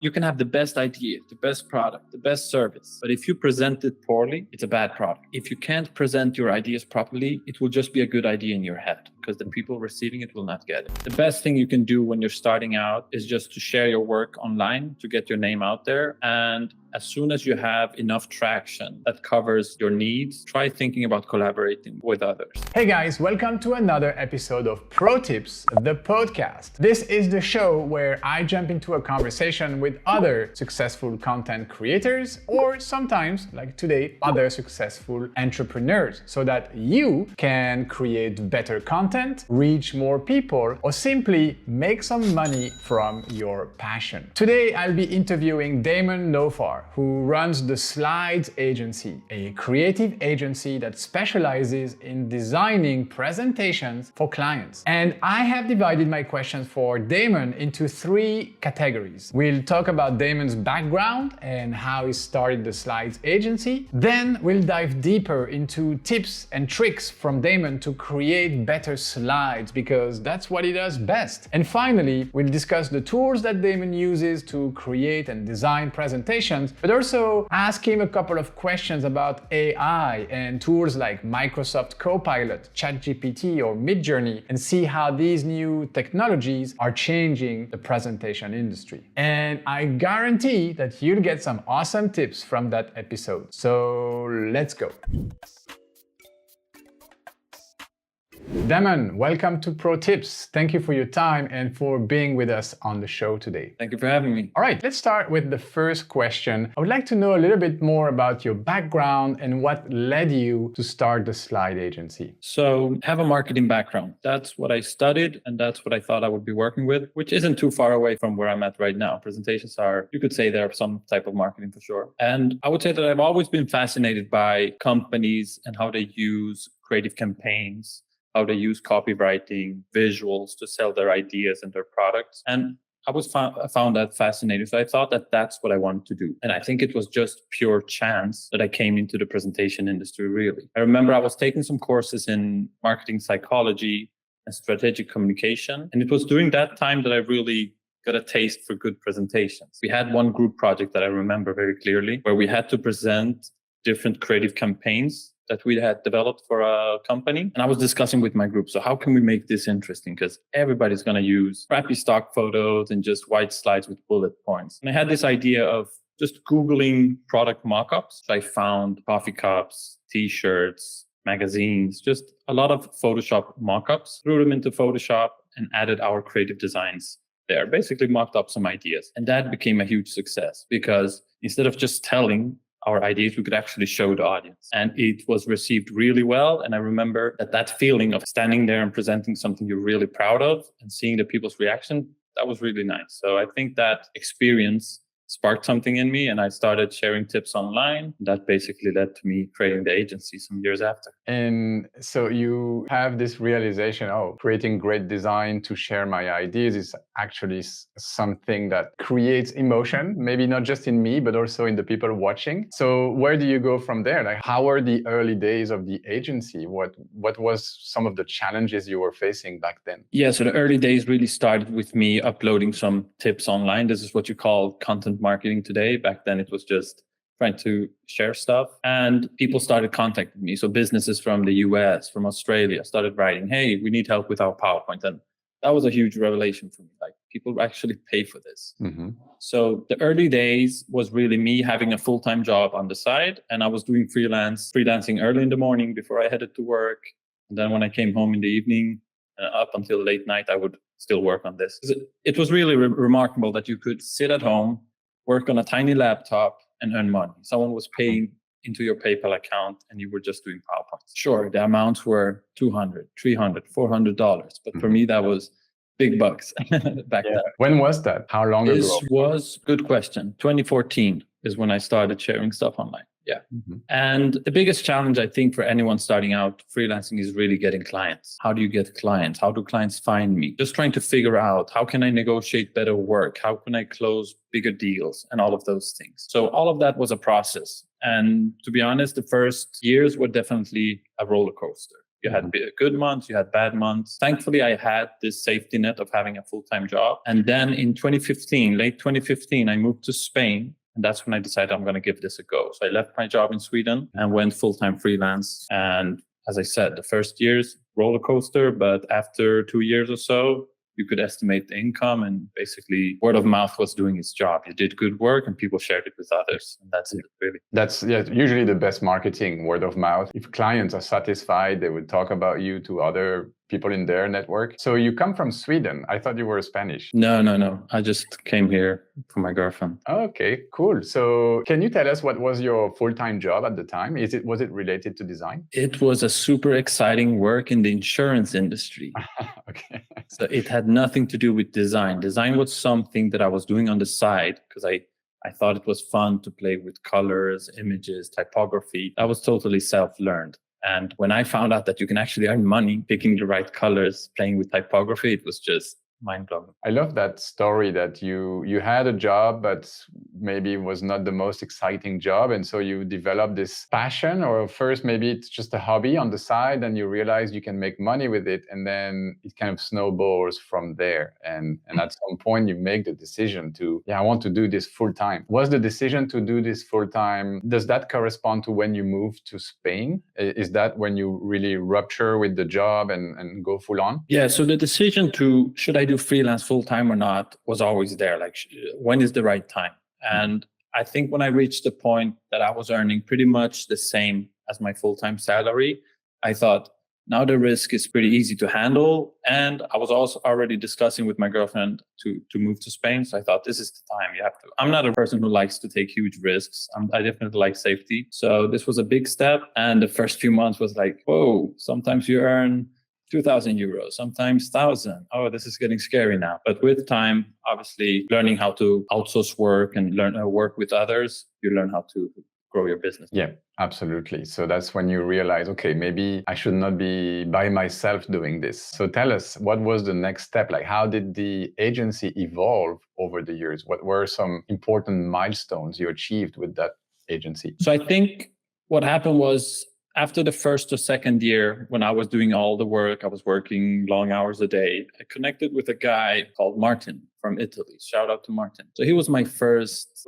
You can have the best idea, the best product, the best service, but if you present it poorly, it's a bad product. If you can't present your ideas properly, it will just be a good idea in your head because the people receiving it will not get it. The best thing you can do when you're starting out is just to share your work online to get your name out there. And as soon as you have enough traction that covers your needs, try thinking about collaborating with others. Hey guys, welcome to another episode of Pro Tips, the podcast. This is the show where I jump into a conversation with other successful content creators, or sometimes, like today, other successful entrepreneurs, so that you can create better content, reach more people, or simply make some money from your passion. Today, I'll be interviewing Damon Nofar, who runs the Slides Agency, a creative agency that specializes in designing presentations for clients. And I have divided my questions for Damon into 3 categories. We'll talk about Damon's background and how he started the Slides Agency. Then we'll dive deeper into tips and tricks from Damon to create better slides, because that's what he does best. And finally, we'll discuss the tools that Damon uses to create and design presentations, but also ask him a couple of questions about AI and tools like Microsoft Copilot, ChatGPT, or MidJourney, and see how these new technologies are changing the presentation industry. And I guarantee that you'll get some awesome tips from that episode. So let's go. Damon, welcome to Pro Tips. Thank you for your time and for being with us on the show today. Thank you for having me. All right, let's start with the first question. I would like to know a little bit more about your background and what led you to start the Slide Agency. So I have a marketing background. That's what I studied and that's what I thought I would be working with, which isn't too far away from where I'm at right now. Presentations are, you could say they're some type of marketing for sure. And I would say that I've always been fascinated by companies and how they use creative campaigns, how they use copywriting, visuals to sell their ideas and their products. And I found that fascinating. So I thought that that's what I wanted to do. And I think it was just pure chance that I came into the presentation industry, really. I remember I was taking some courses in marketing psychology and strategic communication. And it was during that time that I really got a taste for good presentations. We had one group project that I remember very clearly, where we had to present different creative campaigns that we had developed for a company. And I was discussing with my group, so how can we make this interesting? Because everybody's going to use crappy stock photos and just white slides with bullet points. And I had this idea of just Googling product mockups. So I found coffee cups, t-shirts, magazines, just a lot of Photoshop mockups, threw them into Photoshop and added our creative designs there, basically mocked up some ideas. And that became a huge success because instead of just telling our ideas, we could actually show the audience. And it was received really well. And I remember that feeling of standing there and presenting something you're really proud of and seeing the people's reaction, that was really nice. So I think that experience sparked something in me and I started sharing tips online. That basically led to me creating the agency some years after. And so you have this realization, creating great design to share my ideas is actually something that creates emotion, maybe not just in me, but also in the people watching. So where do you go from there? Like, how were the early days of the agency? What was some of the challenges you were facing back then? Yeah, so the early days really started with me uploading some tips online. This is what you call content marketing today. Back then, it was just trying to share stuff. And people started contacting me. So businesses from the US, from Australia started writing, hey, we need help with our PowerPoint. And that was a huge revelation for me. Like, people actually pay for this. Mm-hmm. So the early days was really me having a full-time job on the side. And I was doing freelancing early in the morning before I headed to work. And then when I came home in the evening, up until late night, I would still work on this. It was really remarkable that you could sit at home, work on a tiny laptop and earn money. Someone was paying into your PayPal account and you were just doing PowerPoints. Sure, the amounts were $200, $300, $400. But for me, that was big bucks back then. When was that? How long ago? This was, good question, 2014 is when I started sharing stuff online. Yeah. Mm-hmm. And the biggest challenge, I think, for anyone starting out freelancing is really getting clients. How do you get clients? How do clients find me? Just trying to figure out, how can I negotiate better work? How can I close bigger deals and all of those things? So all of that was a process. And to be honest, the first years were definitely a roller coaster. You had good months, you had bad months. Thankfully, I had this safety net of having a full-time job. And then in 2015, late 2015, I moved to Spain. And that's when I decided I'm going to give this a go. So I left my job in Sweden and went full-time freelance. And as I said, the first years, roller coaster, but after 2 years or so, you could estimate the income, and basically word of mouth was doing its job. You did good work and people shared it with others. And that's it, really. That's usually the best marketing, word of mouth. If clients are satisfied, they would talk about you to other people in their network. So you come from Sweden. I thought you were Spanish. No. I just came here for my girlfriend. Okay, cool. So can you tell us what was your full-time job at the time? Was it related to design? It was a super exciting work in the insurance industry. Okay. So it had nothing to do with design. Design was something that I was doing on the side because I thought it was fun to play with colors, images, typography. That was totally self-learned. And when I found out that you can actually earn money picking the right colors, playing with typography, it was just mind-blowing. I love that story that you had a job, but maybe it was not the most exciting job. And so you developed this passion, or first maybe it's just a hobby on the side and you realize you can make money with it. And then it kind of snowballs from there. And at some point you make the decision to, I want to do this full time. Was the decision to do this full time, does that correspond to when you moved to Spain? Is that when you really rupture with the job and go full on? Yeah. So the decision to, should I do freelance full time or not, was always there. Like, when is the right time? And I think when I reached the point that I was earning pretty much the same as my full time salary, I thought, now the risk is pretty easy to handle. And I was also already discussing with my girlfriend to move to Spain. So I thought, this is the time. You have to. I'm not a person who likes to take huge risks. I definitely like safety. So this was a big step. And the first few months was like, whoa, sometimes you earn 2,000 euros, sometimes 1,000. Oh, this is getting scary now. But with time, obviously, learning how to outsource work and learn work with others, you learn how to grow your business. Yeah, absolutely. So that's when you realize, okay, maybe I should not be by myself doing this. So tell us, what was the next step? Like, how did the agency evolve over the years? What were some important milestones you achieved with that agency? So I think what happened was, after the first or second year, when I was doing all the work, I was working long hours a day, I connected with a guy called Martin from Italy. Shout out to Martin. So he was my first,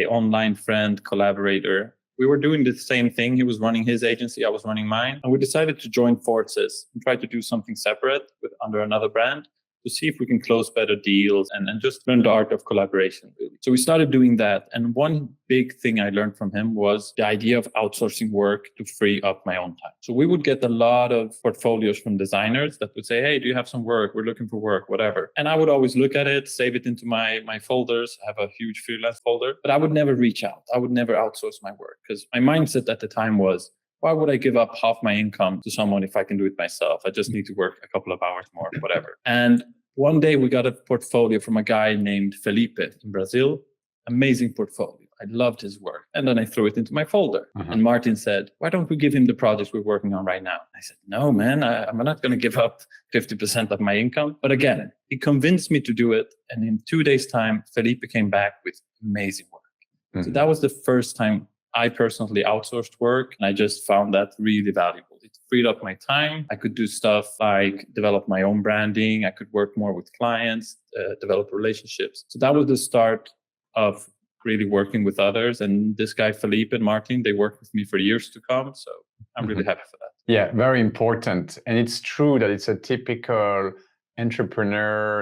online friend, collaborator. We were doing the same thing. He was running his agency, I was running mine. And we decided to join forces and try to do something separate under another brand, to see if we can close better deals and just learn the art of collaboration, really. So we started doing that. And one big thing I learned from him was the idea of outsourcing work to free up my own time. So we would get a lot of portfolios from designers that would say, hey, do you have some work? We're looking for work, whatever. And I would always look at it, save it into my folders. I have a huge freelance folder, but I would never reach out. I would never outsource my work, because my mindset at the time was, why would I give up half my income to someone if I can do it myself? I just need to work a couple of hours more, whatever. And one day we got a portfolio from a guy named Felipe in Brazil. Amazing portfolio. I loved his work. And then I threw it into my folder. And Martin said, why don't we give him the projects we're working on right now? I said, no, man, I'm not going to give up 50% of my income. But again, he convinced me to do it. And in 2 days' time, Felipe came back with amazing work. So that was the first time I personally outsourced work, and I just found that really valuable. It freed up my time. I could do stuff like develop my own branding. I could work more with clients, develop relationships. So that was the start of really working with others. And this guy, Felipe and Martin, they worked with me for years to come. So I'm really happy for that. Yeah, very important. And it's true that it's a typical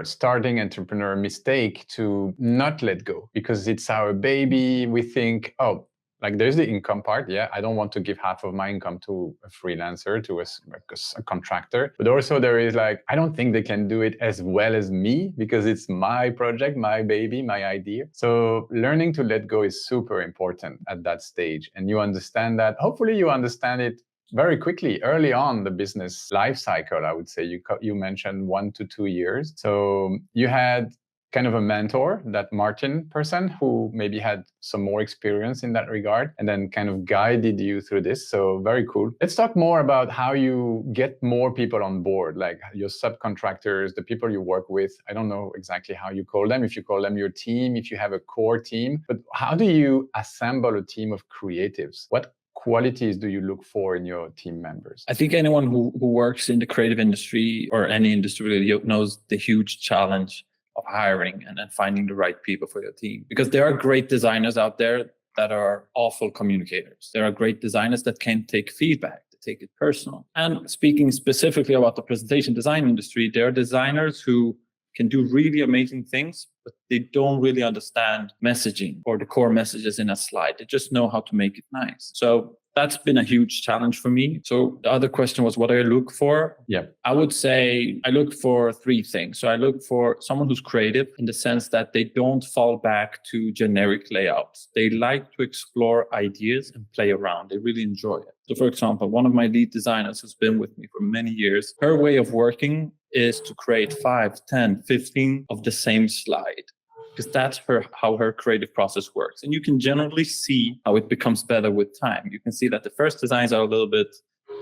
starting entrepreneur mistake to not let go, because it's our baby. We think, oh, like there's the income part. Yeah, I don't want to give half of my income to a freelancer, to a contractor. But also there is like, I don't think they can do it as well as me, because it's my project, my baby, my idea. So learning to let go is super important at that stage. And you understand that. Hopefully you understand it very quickly, early on the business life cycle. I would say you mentioned 1 to 2 years. So you had kind of a mentor, that Martin person, who maybe had some more experience in that regard, and then kind of guided you through this. So very cool. Let's talk more about how you get more people on board, like your subcontractors, the people you work with. I don't know exactly how you call them, if you call them your team, if you have a core team, but how do you assemble a team of creatives? What qualities do you look for in your team members? I think anyone who works in the creative industry or any industry really knows the huge challenge of hiring and finding the right people for your team. Because there are great designers out there that are awful communicators. There are great designers that can't take feedback, that take it personal. And speaking specifically about the presentation design industry, there are designers who can do really amazing things, but they don't really understand messaging or the core messages in a slide. They just know how to make it nice. So that's been a huge challenge for me. So the other question was, what do I look for? Yeah. I would say I look for three things. So I look for someone who's creative in the sense that they don't fall back to generic layouts. They like to explore ideas and play around. They really enjoy it. So for example, one of my lead designers who's been with me for many years, her way of working is to create 5, 10, 15 of the same slide, because that's how her creative process works. And you can generally see how it becomes better with time. You can see that the first designs are a little bit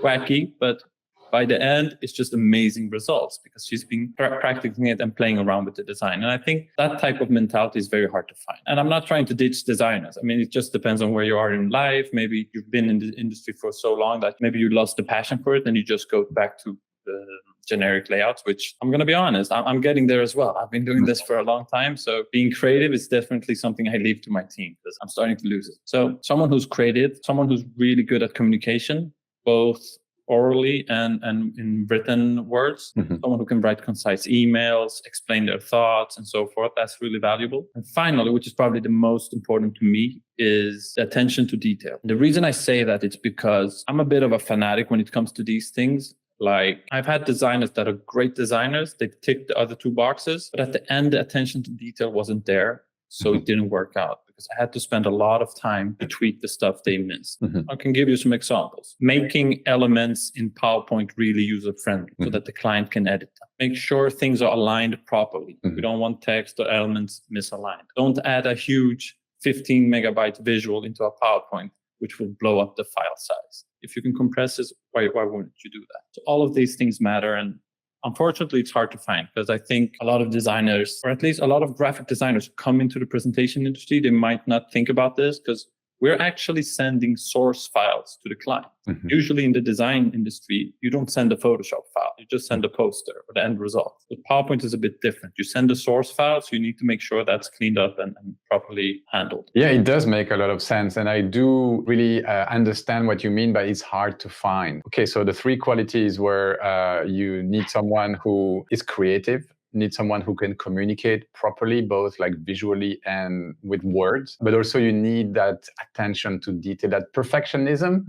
wacky, but by the end, it's just amazing results because she's been practicing it and playing around with the design. And I think that type of mentality is very hard to find. And I'm not trying to ditch designers. I mean, it just depends on where you are in life. Maybe you've been in the industry for so long that maybe you lost the passion for it and you just go back to the generic layouts, which I'm going to be honest, I'm getting there as well. I've been doing this for a long time. So being creative is definitely something I leave to my team because I'm starting to lose it. So someone who's creative, someone who's really good at communication, both orally and in written words, someone who can write concise emails, explain their thoughts and so forth. That's really valuable. And finally, which is probably the most important to me, is the attention to detail. The reason I say that it's because I'm a bit of a fanatic when it comes to these things. Like I've had designers that are great designers. They ticked the other two boxes, but at the end, the attention to detail wasn't there. So it didn't work out because I had to spend a lot of time to tweak the stuff they missed. I can give you some examples. Making elements in PowerPoint really user-friendly so that the client can edit them. Make sure things are aligned properly. We don't want text or elements misaligned. Don't add a huge 15 megabyte visual into a PowerPoint, which will blow up the file size. If you can compress this, why wouldn't you do that? So all of these things matter. And unfortunately, it's hard to find because I think a lot of designers, or at least a lot of graphic designers, come into the presentation industry. They might not think about this because we're actually sending source files to the client. Usually in the design industry, you don't send a Photoshop file. You just send a poster or the end result. But PowerPoint is a bit different. You send a source file, so you need to make sure that's cleaned up and properly handled. Yeah, it does make a lot of sense. And I do really understand what you mean by it's hard to find. Okay, so the three qualities where you need someone who is creative, need someone who can communicate properly, both like visually and with words, but also you need that attention to detail, that perfectionism,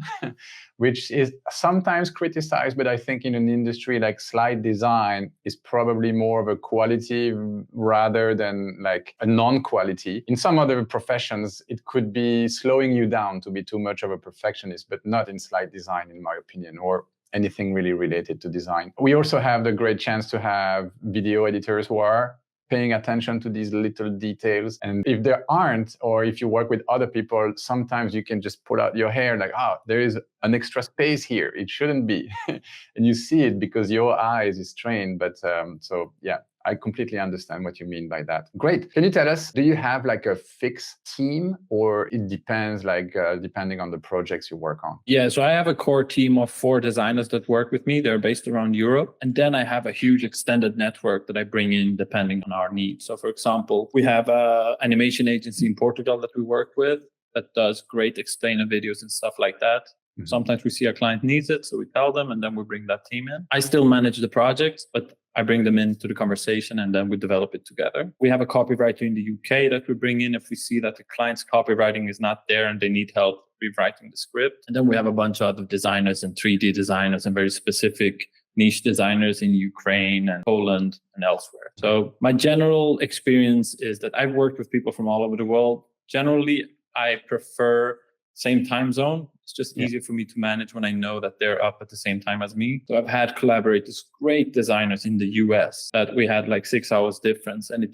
which is sometimes criticized, but I think in an industry like slide design is probably more of a quality rather than like a non-quality. In some other professions, it could be slowing you down to be too much of a perfectionist, but not in slide design, in my opinion, or anything really related to design. We also have the great chance to have video editors who are paying attention to these little details. And if there aren't, or if you work with other people, sometimes you can just pull out your hair like, there is an extra space here. It shouldn't be. And you see it because your eyes is trained. But so yeah, I completely understand what you mean by that. Great. Can you tell us, do you have like a fixed team or it depends depending on the projects you work on? Yeah, so I have a core team of 4 designers that work with me. They're based around Europe. And then I have a huge extended network that I bring in depending on our needs. So for example, we have an animation agency in Portugal that we work with that does great explainer videos and stuff like that. Sometimes we see a client needs it, so we tell them, and then we bring that team in. I still manage the projects, but I bring them into the conversation and then we develop it together. We have a copywriter in the UK that we bring in if we see that the client's copywriting is not there and they need help rewriting the script. And then we have a bunch of other designers and 3D designers and very specific niche designers in Ukraine and Poland and elsewhere. So my general experience is that I've worked with people from all over the world. Generally, I prefer same time zone. It's just easier for me to manage when I know that they're up at the same time as me. So I've had collaborators, great designers in the US that we had like 6 hours difference. And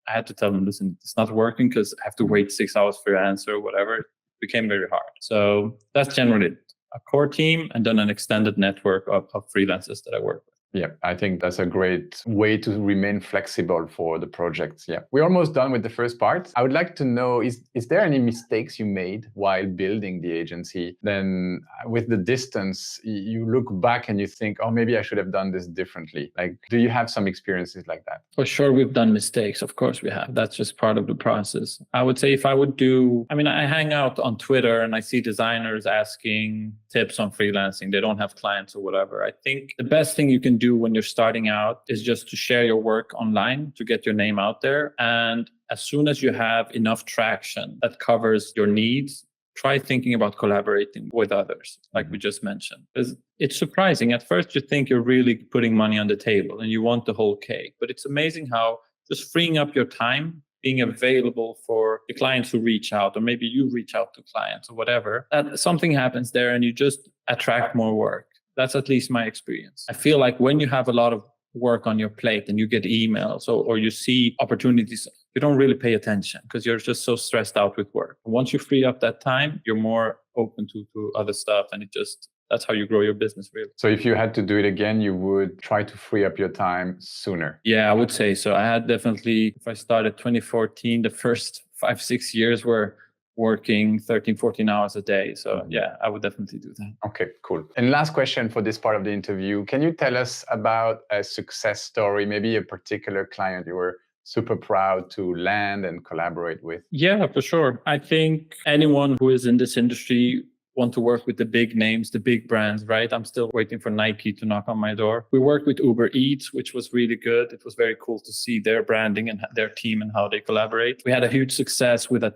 I had to tell them, listen, it's not working because I have to wait 6 hours for your answer or whatever. It became very hard. So that's generally it. A core team and then an extended network of freelancers that I work with. Yeah, I think that's a great way to remain flexible for the projects. Yeah, we're almost done with the first part. I would like to know, is there any mistakes you made while building the agency? Then with the distance, you look back and you think, oh, maybe I should have done this differently. Like, do you have some experiences like that? For sure, we've done mistakes. Of course we have. That's just part of the process. I would say if I would I hang out on Twitter and I see designers asking tips on freelancing. They don't have clients or whatever. I think the best thing you can do when you're starting out is just to share your work online to get your name out there. And as soon as you have enough traction that covers your needs, try thinking about collaborating with others, like we just mentioned. Because it's surprising. At first, you think you're really putting money on the table and you want the whole cake. But it's amazing how just freeing up your time, being available for the clients who reach out, or maybe you reach out to clients or whatever, that something happens there and you just attract more work. That's at least my experience. I feel like when you have a lot of work on your plate and you get emails or you see opportunities, you don't really pay attention because you're just so stressed out with work. Once you free up that time, you're more open to other stuff, and that's how you grow your business, really. So if you had to do it again, you would try to free up your time sooner? Yeah, I would say so. I had definitely, if I started 2014, the first 5-6 years were working 13, 14 hours a day. So yeah, I would definitely do that. Okay, cool. And last question for this part of the interview. Can you tell us about a success story, maybe a particular client you were super proud to land and collaborate with? Yeah, for sure. I think anyone who is in this industry want to work with the big names, the big brands, right? I'm still waiting for Nike to knock on my door. We worked with Uber Eats, which was really good. It was very cool to see their branding and their team and how they collaborate. We had a huge success with a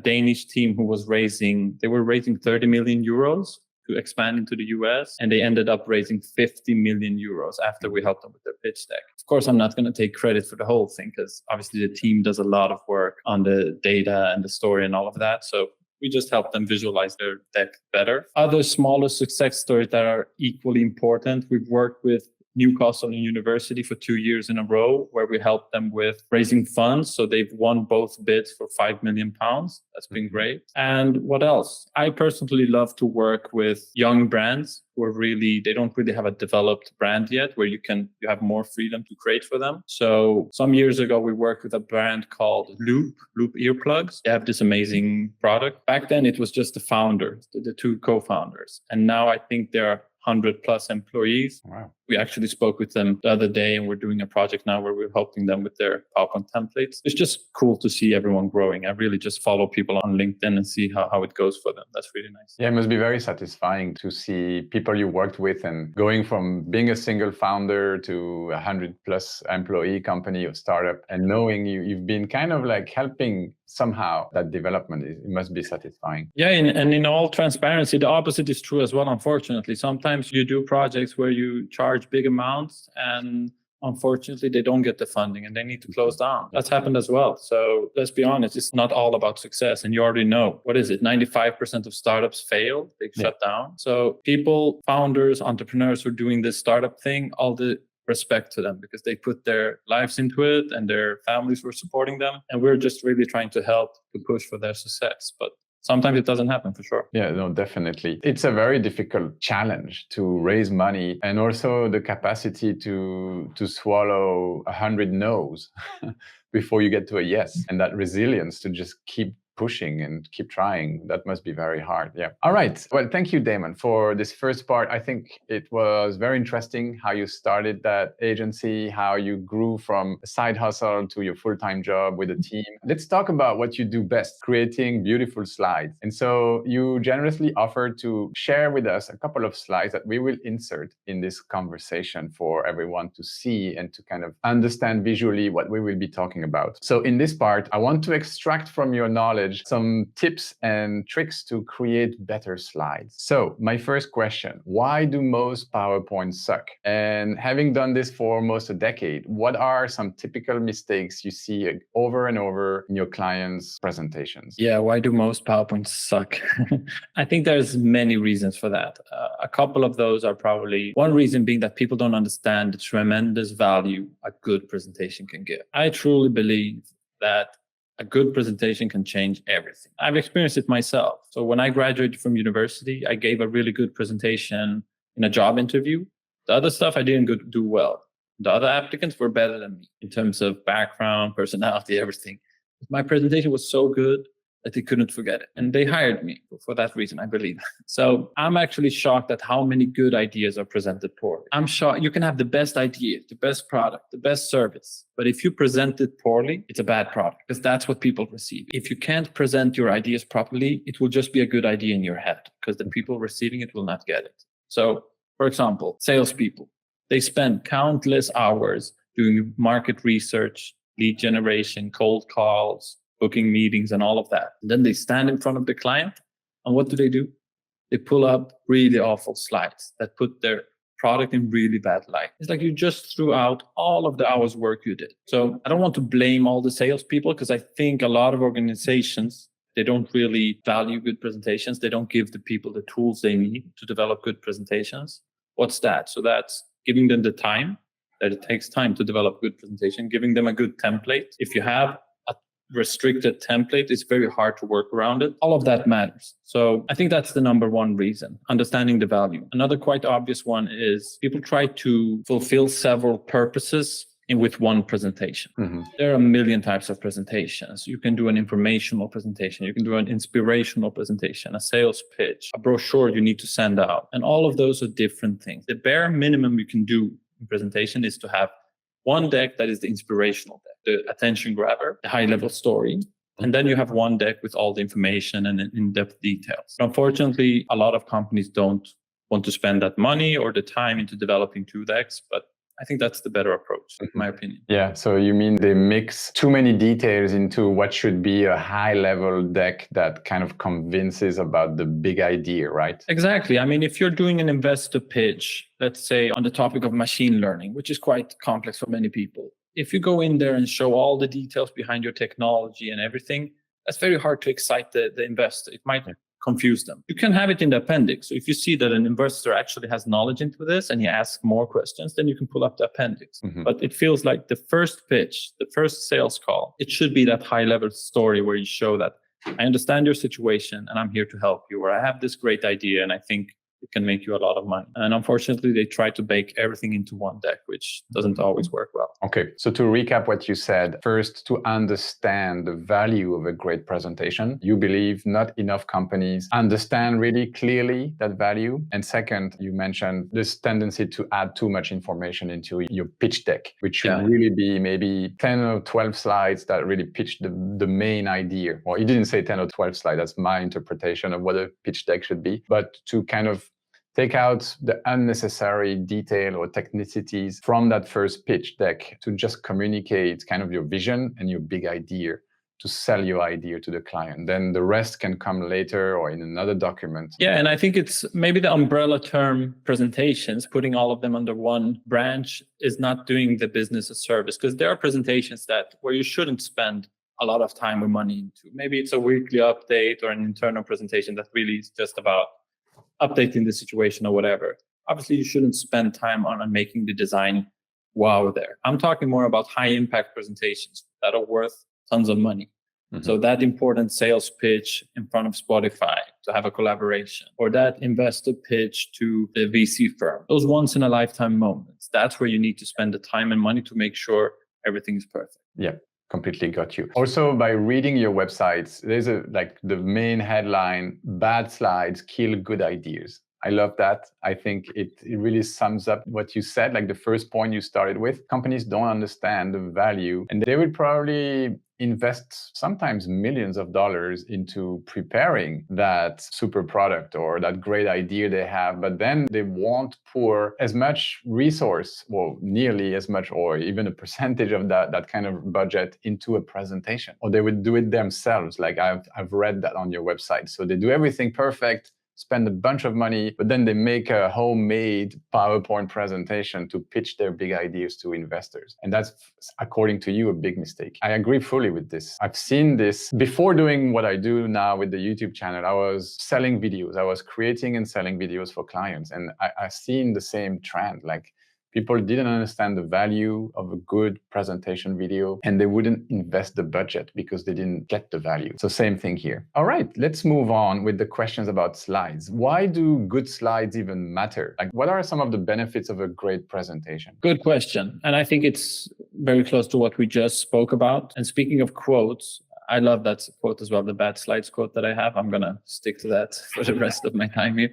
Danish team who was raising 30 million euros to expand into the US. And they ended up raising 50 million euros after we helped them with their pitch deck. Of course, I'm not going to take credit for the whole thing because obviously the team does a lot of work on the data and the story and all of that. So we just help them visualize their deck better. Other smaller success stories that are equally important. We've worked with Newcastle University for 2 years in a row, where we helped them with raising funds. So they've won both bids for £5 million. That's been great. And what else? I personally love to work with young brands who are they don't really have a developed brand yet, where you have more freedom to create for them. So some years ago, we worked with a brand called Loop earplugs. They have this amazing product. Back then, it was just the founders, the two co-founders. And now I think there are 100 plus employees. Wow. We actually spoke with them the other day, and we're doing a project now where we're helping them with their PowerPoint templates. It's just cool to see everyone growing. I really just follow people on LinkedIn and see how it goes for them. That's really nice. Yeah, it must be very satisfying to see people you worked with and going from being a single founder to 100 plus employee company or startup, and knowing you've been kind of like helping somehow that development. It must be satisfying. Yeah, and in all transparency, the opposite is true as well, unfortunately. Sometimes you do projects where you charge big amounts and unfortunately they don't get the funding and they need to close down. That's happened as well. So let's be honest, it's not all about success. And you already know, 95% of startups fail, they shut down. So people, founders, entrepreneurs who are doing this startup thing, all the respect to them because they put their lives into it and their families were supporting them. And we're just really trying to help to push for their success. But sometimes it doesn't happen, for sure. Yeah, no, definitely. It's a very difficult challenge to raise money and also the capacity to swallow 100 no's before you get to a yes. And that resilience to just keep pushing and keep trying. That must be very hard. Yeah. All right. Well, thank you, Damon, for this first part. I think it was very interesting how you started that agency, how you grew from a side hustle to your full-time job with a team. Let's talk about what you do best, creating beautiful slides. And so you generously offered to share with us a couple of slides that we will insert in this conversation for everyone to see and to kind of understand visually what we will be talking about. So in this part, I want to extract from your knowledge some tips and tricks to create better slides. So my first question, why do most PowerPoints suck? And having done this for almost a decade, what are some typical mistakes you see over and over in your clients' presentations? Yeah, why do most PowerPoints suck? I think there's many reasons for that. A couple of those are probably one reason being that people don't understand the tremendous value a good presentation can give. I truly believe that a good presentation can change everything. I've experienced it myself. So when I graduated from university, I gave a really good presentation in a job interview. The other stuff I didn't do well. The other applicants were better than me in terms of background, personality, everything. My presentation was so good that they couldn't forget it. And they hired me for that reason, I believe. So I'm actually shocked at how many good ideas are presented poorly. I'm shocked. You can have the best idea, the best product, the best service. But if you present it poorly, it's a bad product because that's what people receive. If you can't present your ideas properly, it will just be a good idea in your head because the people receiving it will not get it. So, for example, salespeople, they spend countless hours doing market research, lead generation, cold calls, booking meetings and all of that. And then they stand in front of the client. And what do? They pull up really awful slides that put their product in really bad light. It's like you just threw out all of the hours work you did. So I don't want to blame all the salespeople because I think a lot of organizations, they don't really value good presentations. They don't give the people the tools they need to develop good presentations. What's that? So that's giving them the time that it takes time to develop good presentation, giving them a good template. If you have a restricted template, it's very hard to work around it. All of that matters. So I think that's the number one reason, understanding the value. Another quite obvious one is people try to fulfill several purposes with one presentation. There are a million types of presentations. You can do an informational presentation. You can do an inspirational presentation, a sales pitch, a brochure you need to send out. And all of those are different things. The bare minimum you can do in presentation is to have one deck that is the inspirational deck, the attention grabber, the high level story. And then you have one deck with all the information and in-depth details. Unfortunately, a lot of companies don't want to spend that money or the time into developing two decks, but I think that's the better approach, in my opinion. Yeah, so you mean they mix too many details into what should be a high-level deck that kind of convinces about the big idea, right? Exactly. I mean, if you're doing an investor pitch, let's say on the topic of machine learning, which is quite complex for many people, if you go in there and show all the details behind your technology and everything, that's very hard to excite the investor. It might confuse them. You can have it in the appendix. So if you see that an investor actually has knowledge into this and he asks more questions, then you can pull up the appendix. But it feels like the first pitch, the first sales call, it should be that high level story where you show that I understand your situation and I'm here to help you, or I have this great idea and I think it can make you a lot of money. And unfortunately, they try to bake everything into one deck, which doesn't always work well. Okay, so to recap what you said, first, to understand the value of a great presentation, you believe not enough companies understand really clearly that value. And second, you mentioned this tendency to add too much information into your pitch deck, which should really be maybe 10 or 12 slides that really pitch the main idea. Or you didn't say 10 or 12 slides, that's my interpretation of what a pitch deck should be, but to kind of take out the unnecessary detail or technicities from that first pitch deck to just communicate kind of your vision and your big idea, to sell your idea to the client. Then the rest can come later or in another document. Yeah, and I think it's maybe the umbrella term presentations, putting all of them under one branch is not doing the business a service, because there are presentations that where you shouldn't spend a lot of time or money into. Maybe it's a weekly update or an internal presentation that really is just about updating the situation or whatever. Obviously, you shouldn't spend time on making the design wow there. I'm talking more about high impact presentations that are worth tons of money. So that important sales pitch in front of Spotify to have a collaboration, or that investor pitch to the VC firm, those once in a lifetime moments, that's where you need to spend the time and money to make sure everything is perfect. Yeah. Completely got you. Also, by reading your websites, there's the main headline, bad slides kill good ideas. I love that. I think it really sums up what you said, like the first point you started with. Companies don't understand the value, and they would probably invest sometimes millions of dollars into preparing that super product or that great idea they have, but then they won't pour as much resource, well, nearly as much, or even a percentage of that kind of budget into a presentation. Or they would do it themselves. Like I've read that on your website. So they do everything perfect, spend a bunch of money, but then they make a homemade PowerPoint presentation to pitch their big ideas to investors. And that's, according to you, a big mistake. I agree fully with this. I've seen this before doing what I do now with the YouTube channel. I was selling videos. I was creating and selling videos for clients. And I've seen the same trend. Like People didn't understand the value of a good presentation video, and they wouldn't invest the budget because they didn't get the value. So same thing here. All right, let's move on with the questions about slides. Why do good slides even matter? Like, what are some of the benefits of a great presentation? Good question. And I think it's very close to what we just spoke about. And speaking of quotes, I love that quote as well, the bad slides quote that I have. I'm going to stick to that for the rest of my time here.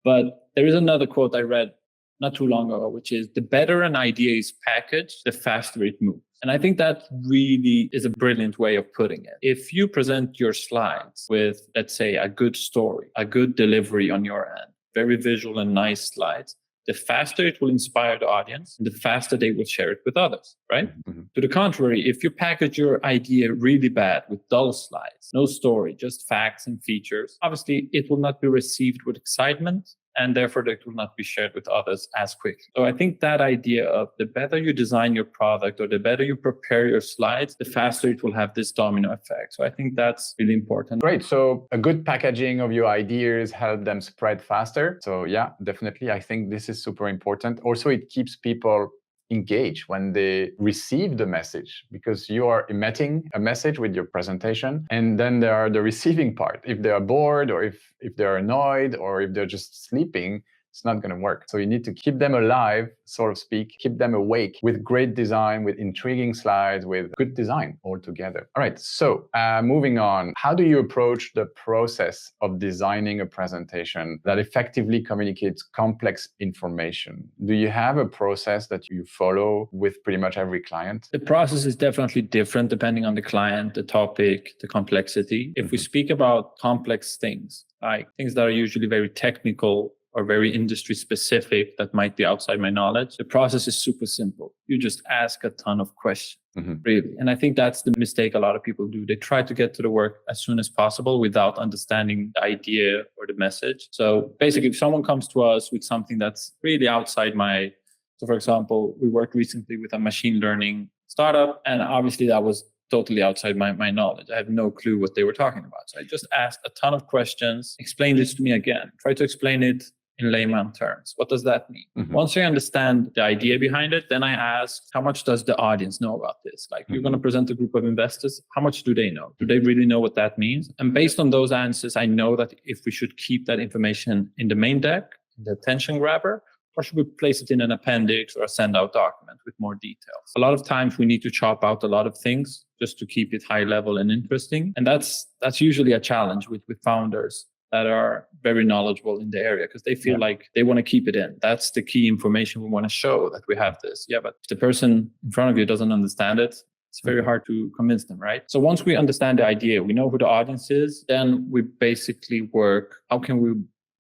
But there is another quote I read not too long ago, which is the better an idea is packaged, the faster it moves. And I think that really is a brilliant way of putting it. If you present your slides with, let's say, a good story, a good delivery on your end, very visual and nice slides, the faster it will inspire the audience, the faster they will share it with others, right? Mm-hmm. To the contrary, if you package your idea really bad with dull slides, no story, just facts and features, obviously it will not be received with excitement, and therefore it will not be shared with others as quickly. So I think that idea of the better you design your product or the better you prepare your slides, the faster it will have this domino effect. So I think that's really important. Great. So a good packaging of your ideas help them spread faster. So yeah, definitely. I think this is super important. Also, it keeps people engage when they receive the message, because you are emitting a message with your presentation, and then there are the receiving part. If they are bored, or if they're annoyed, or if they're just sleeping, it's not going to work. So you need to keep them alive, so to speak, keep them awake with great design, with intriguing slides, with good design altogether. All right, so moving on, how do you approach the process of designing a presentation that effectively communicates complex information? Do you have a process that you follow with pretty much every client? The process is definitely different depending on the client, the topic, the complexity. If we speak about complex things, like things that are usually very technical or very industry specific that might be outside my knowledge, the process is super simple. You just ask a ton of questions, really. And I think that's the mistake a lot of people do. They try to get to the work as soon as possible without understanding the idea or the message. So basically, if someone comes to us with something that's really outside so for example, we worked recently with a machine learning startup, and obviously that was totally outside my knowledge. I have no clue what they were talking about. So I just asked a ton of questions, explain this to me again, try to explain it in layman terms. What does that mean? Once I understand the idea behind it, then I ask, how much does the audience know about this? Like, you're going to present a group of investors. How much do they know? Do they really know what that means? And based on those answers, I know that if we should keep that information in the main deck, the attention grabber, or should we place it in an appendix or a send out document with more details? A lot of times we need to chop out a lot of things just to keep it high level and interesting. And that's usually a challenge with founders that are very knowledgeable in the area, because they feel like they want to keep it in. That's the key information we want to show, that we have this. Yeah, but if the person in front of you doesn't understand it, it's very hard to convince them, right? So once we understand the idea, we know who the audience is, then we basically work, how can we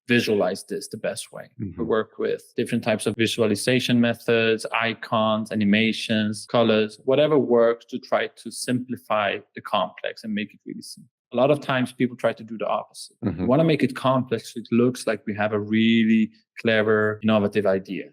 visualize this the best way? We work with different types of visualization methods, icons, animations, colors, whatever works to try to simplify the complex and make it really simple. A lot of times people try to do the opposite. We want to make it complex so it looks like we have a really clever, innovative idea.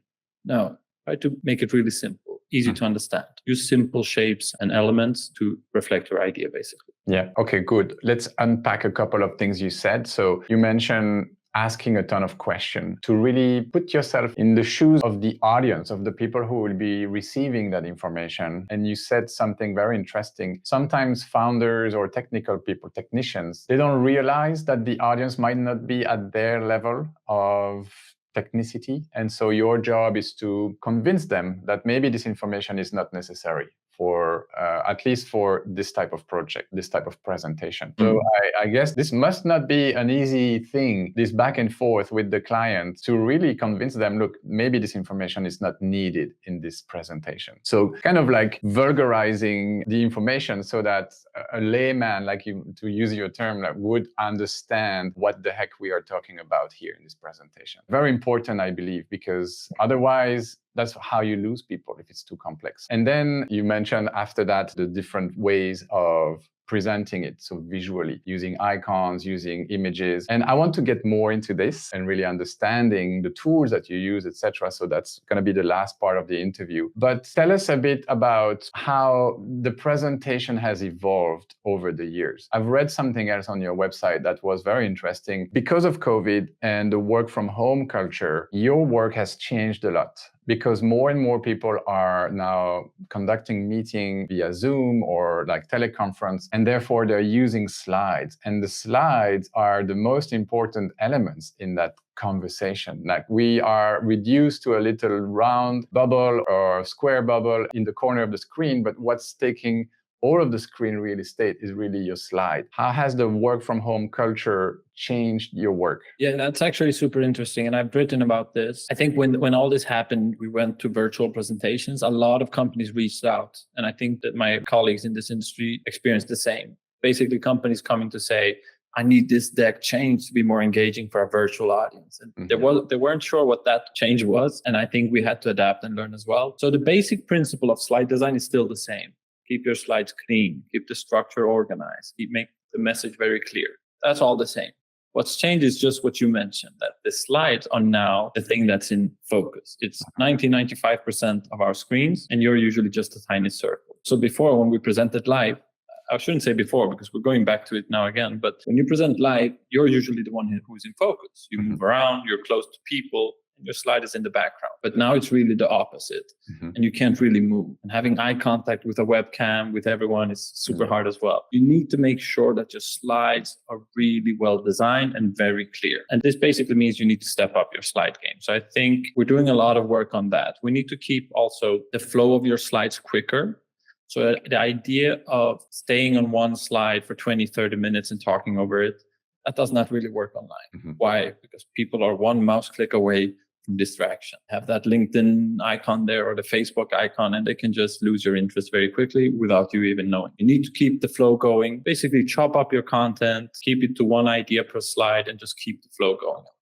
No, try to make it really simple, easy to understand. Use simple shapes and elements to reflect your idea, basically. Yeah. Okay, good. Let's unpack a couple of things you said. So you mentioned asking a ton of questions to really put yourself in the shoes of the audience, of the people who will be receiving that information. And you said something very interesting. Sometimes founders or technical people, technicians, they don't realize that the audience might not be at their level of technicity. And so your job is to convince them that maybe this information is not necessary for at least for this type of project, this type of presentation. So I guess this must not be an easy thing, this back and forth with the client, to really convince them, look, maybe this information is not needed in this presentation. So kind of like vulgarizing the information so that a layman, like you, to use your term, like, would understand what the heck we are talking about here in this presentation. Very important, I believe, because otherwise, that's how you lose people if it's too complex. And then you mentioned after that the different ways of presenting it, so visually, using icons, using images. And I want to get more into this and really understanding the tools that you use, etc. So that's going to be the last part of the interview. But tell us a bit about how the presentation has evolved over the years. I've read something else on your website that was very interesting. Because of COVID and the work from home culture, your work has changed a lot, because more and more people are now conducting meeting via Zoom or like teleconference, and therefore they're using slides. And the slides are the most important elements in that conversation. Like, we are reduced to a little round bubble or square bubble in the corner of the screen, but what's taking all of the screen real estate is really your slide. How has the work from home culture changed your work? Yeah, that's actually super interesting. And I've written about this. I think when all this happened, we went to virtual presentations. A lot of companies reached out. And I think that my colleagues in this industry experienced the same. Basically, companies coming to say, I need this deck changed to be more engaging for a virtual audience. And they weren't sure what that change was. And I think we had to adapt and learn as well. So the basic principle of slide design is still the same. Keep your slides clean, keep the structure organized, make the message very clear. That's all the same. What's changed is just what you mentioned, that the slides are now the thing that's in focus. It's 95% of our screens, and you're usually just a tiny circle. So before, when we presented live, I shouldn't say before because we're going back to it now again, but when you present live, you're usually the one who's in focus. You move around, you're close to people, and your slide is in the background. But now it's really the opposite, and you can't really move. And having eye contact with a webcam, with everyone, is super hard as well. You need to make sure that your slides are really well designed and very clear. And this basically means you need to step up your slide game. So I think we're doing a lot of work on that. We need to keep also the flow of your slides quicker. So the idea of staying on one slide for 20, 30 minutes and talking over it, that does not really work online. Why? Because people are one mouse click away from distraction. Have that LinkedIn icon there or the Facebook icon, and they can just lose your interest very quickly without you even knowing. You need to keep the flow going. Basically, chop up your content, keep it to one idea per slide, and just keep the flow going, I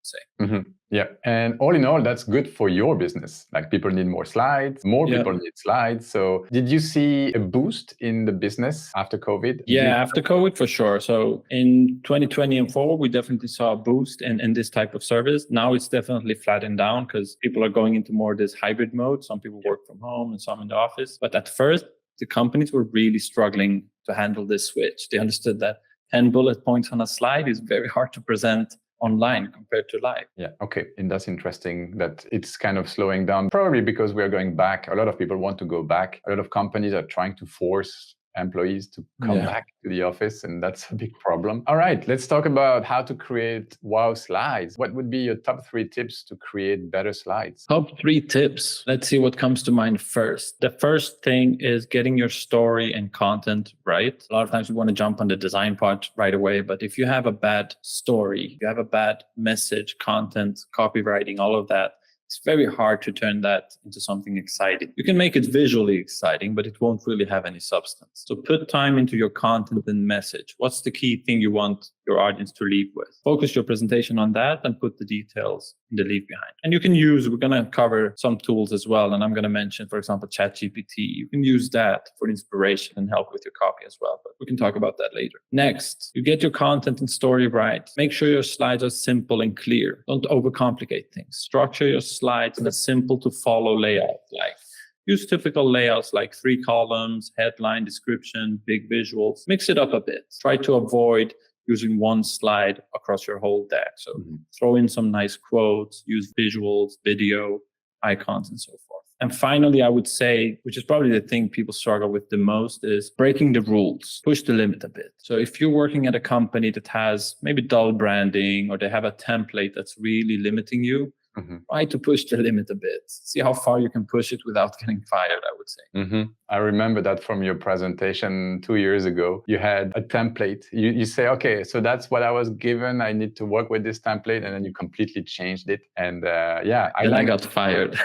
would say. Yeah. And all in all, that's good for your business. Like, people need more slides, more people need slides. So did you see a boost in the business after COVID? Yeah, after COVID, for sure. So in 2020 and forward, we definitely saw a boost in this type of service. Now it's definitely flattened down because people are going into more this hybrid mode. Some people work from home and some in the office. But at first, the companies were really struggling to handle this switch. They understood that 10 bullet points on a slide is very hard to present online compared to live. Yeah. Okay. And that's interesting that it's kind of slowing down, probably because we are going back. A lot of people want to go back. A lot of companies are trying to force employees to come back to the office, and that's a big problem. All right, let's talk about how to create wow slides. What would be your top 3 tips to create better slides? Top 3 tips. Let's see what comes to mind first. The first thing is getting your story and content right. A lot of times we want to jump on the design part right away, but if you have a bad story, you have a bad message, content, copywriting, all of that, it's very hard to turn that into something exciting. You can make it visually exciting, but it won't really have any substance. So put time into your content and message. What's the key thing you want your audience to leave with? Focus your presentation on that and put the details in the leave behind. And you can use, we're going to cover some tools as well. And I'm going to mention, for example, ChatGPT. You can use that for inspiration and help with your copy as well. But we can talk about that later. Next, you get your content and story right. Make sure your slides are simple and clear. Don't overcomplicate things. Structure your slides in a simple to follow layout. Like, use typical layouts like 3 columns, headline, description, big visuals. Mix it up a bit. Try to avoid using one slide across your whole deck. So throw in some nice quotes, use visuals, video, icons, and so forth. And finally, I would say, which is probably the thing people struggle with the most, is breaking the rules. Push the limit a bit. So if you're working at a company that has maybe dull branding, or they have a template that's really limiting you, try to push the limit a bit. See how far you can push it without getting fired, I would say. I remember that from your presentation 2 years ago. You had a template. You say, okay, so that's what I was given. I need to work with this template. And then you completely changed it. And I got fired.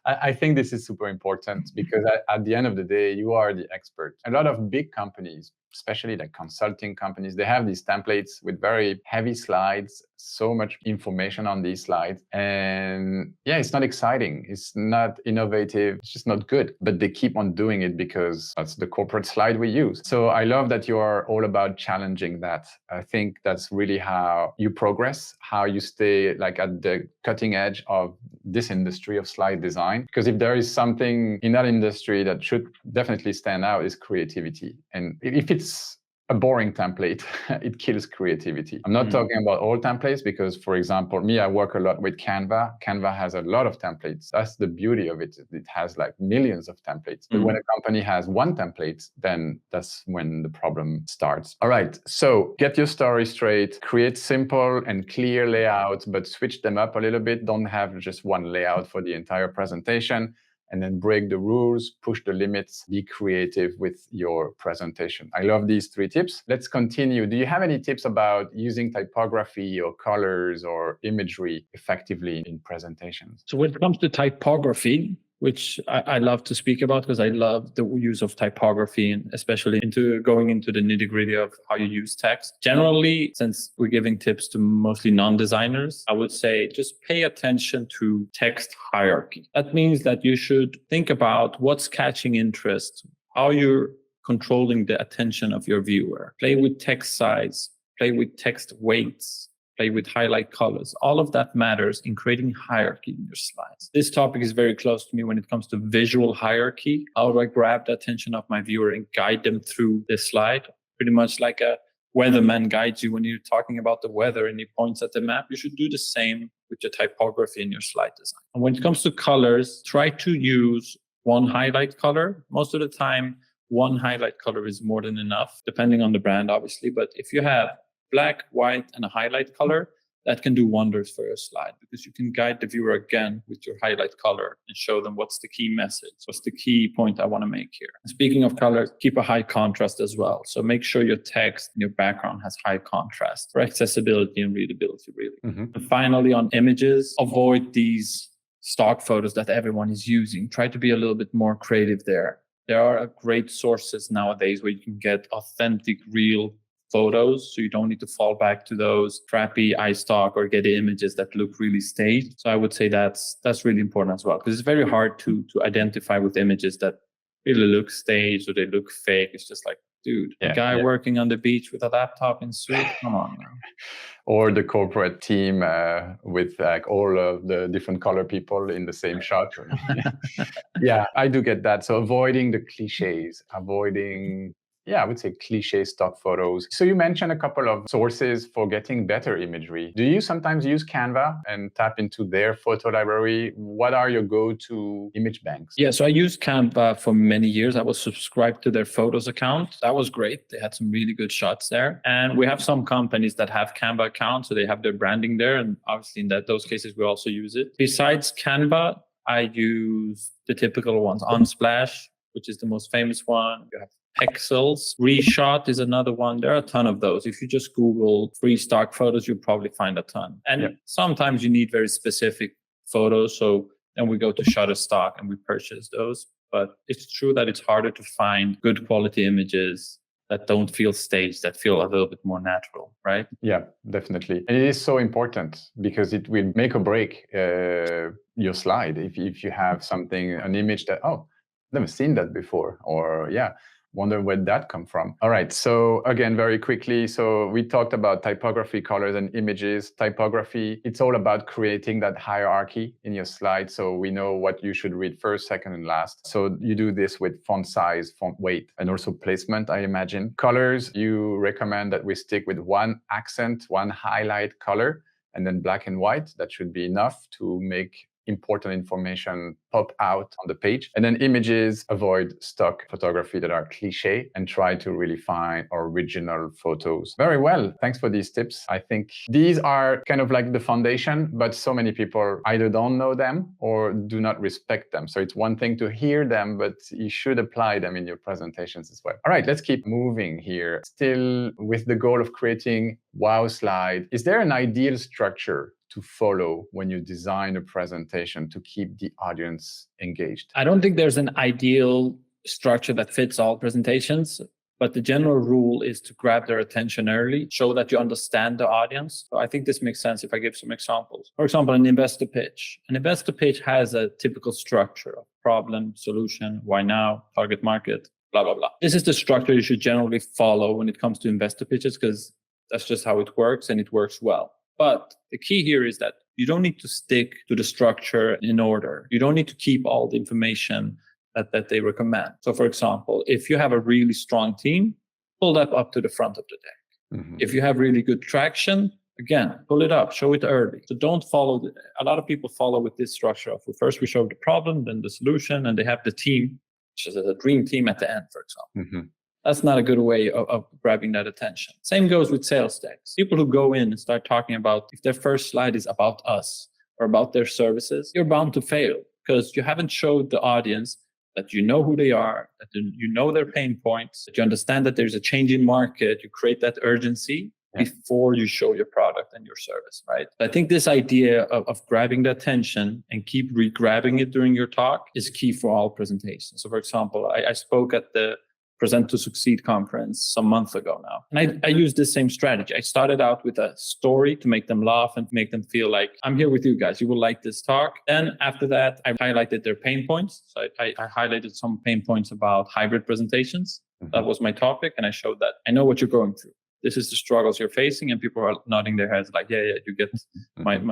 I think this is super important because at the end of the day, you are the expert. A lot of big companies, especially like consulting companies, they have these templates with very heavy slides, so much information on these slides. And yeah, it's not exciting. It's not innovative. It's just not good. But they keep on doing it because that's the corporate slide we use. So I love that you are all about challenging that. I think that's really how you progress, how you stay like at the cutting edge of this industry of slide design. Because if there is something in that industry that should definitely stand out is creativity. And if it's a boring template, it kills creativity. I'm not talking about all templates because, for example, me, I work a lot with Canva. Canva has a lot of templates. That's the beauty of it. It has like millions of templates. But when a company has one template, then that's when the problem starts. All right, so get your story straight, create simple and clear layouts, but switch them up a little bit. Don't have just one layout for the entire presentation. And then break the rules, push the limits, be creative with your presentation. I love these 3 tips. Let's continue. Do you have any tips about using typography or colors or imagery effectively in presentations? So when it comes to typography, which I love to speak about because I love the use of typography and especially going into the nitty-gritty of how you use text. Generally, since we're giving tips to mostly non-designers, I would say just pay attention to text hierarchy. That means that you should think about what's catching interest, how you're controlling the attention of your viewer. Play with text size, play with text weights, play with highlight colors. All of that matters in creating hierarchy in your slides. This topic is very close to me when it comes to visual hierarchy. How do I grab the attention of my viewer and guide them through the slide? Pretty much like a weatherman guides you when you're talking about the weather and he points at the map. You should do the same with your typography in your slide design. And when it comes to colors, try to use one highlight color. Most of the time, one highlight color is more than enough, depending on the brand, obviously. But if you have black, white, and a highlight color, that can do wonders for your slide because you can guide the viewer again with your highlight color and show them what's the key message, what's the key point I want to make here. And speaking of colors, keep a high contrast as well. So make sure your text and your background has high contrast for accessibility and readability, really. And finally, on images, avoid these stock photos that everyone is using. Try to be a little bit more creative there. There are great sources nowadays where you can get authentic, real photos, so you don't need to fall back to those crappy iStock or Getty images that look really staged. So I would say that's really important as well, because it's very hard to identify with images that really look staged or they look fake. It's just like, dude, a guy working on the beach with a laptop in suit, come on now. Or the corporate team with like all of the different color people in the same shot. Yeah, I do get that. So avoiding the cliches, I would say cliche stock photos. So you mentioned a couple of sources for getting better imagery. Do you sometimes use Canva and tap into their photo library? What are your go-to image banks? Yeah, so I used Canva for many years. I was subscribed to their photos account. That was great. They had some really good shots there. And we have some companies that have Canva accounts, so they have their branding there. And obviously in those cases, we also use it. Besides Canva, I use the typical ones. Unsplash, which is the most famous one. You have Pexels. Reshot is another one. There are a ton of those. If you just Google free stock photos, you'll probably find a ton. And sometimes you need very specific photos. So then we go to Shutterstock and we purchase those. But it's true that it's harder to find good quality images that don't feel staged, that feel a little bit more natural, right? Yeah, definitely. And it is so important because it will make or break your slide. If you have an image that, never seen that before, or wonder where that come from. All right, so again, very quickly, so we talked about typography, colors, and images. Typography, it's all about creating that hierarchy in your slide, so we know what you should read first, second, and last. So you do this with font size, font weight, and also placement, I imagine. Colors, you recommend that we stick with one accent, one highlight color, and then black and white. That should be enough to make important information pop out on the page. And then images, avoid stock photography that are cliche and try to really find original photos. Very well. Thanks for these tips. I think these are kind of like the foundation, but so many people either don't know them or do not respect them. So it's one thing to hear them, but you should apply them in your presentations as well. All right, let's keep moving here. Still with the goal of creating wow slide. Is there an ideal structure to follow when you design a presentation to keep the audience engaged? I don't think there's an ideal structure that fits all presentations, but the general rule is to grab their attention early, show that you understand the audience. So I think this makes sense if I give some examples. For example, an investor pitch. An investor pitch has a typical structure of problem, solution, why now, target market, blah, blah, blah. This is the structure you should generally follow when it comes to investor pitches, because that's just how it works and it works well. But the key here is that you don't need to stick to the structure in order. You don't need to keep all the information that they recommend. So for example, if you have a really strong team, pull that up to the front of the deck. If you have really good traction, again, pull it up, show it early. So don't follow, a lot of people follow with this structure of, well, first we show the problem, then the solution, and they have the team, which is a dream team at the end, for example. That's not a good way of grabbing that attention. Same goes with sales decks. People who go in and start talking about, if their first slide is about us or about their services, you're bound to fail because you haven't showed the audience that you know who they are, that you know their pain points, that you understand that there's a change in market, you create that urgency before you show your product and your service, right? I think this idea of grabbing the attention and keep re-grabbing it during your talk is key for all presentations. So for example, I spoke at the Present to Succeed conference some months ago now. And I used this same strategy. I started out with a story to make them laugh and make them feel like, I'm here with you guys. You will like this talk. Then after that, I highlighted their pain points. So I highlighted some pain points about hybrid presentations. That was my topic. And I showed that I know what you're going through. This is the struggles you're facing. And people are nodding their heads like, yeah, you get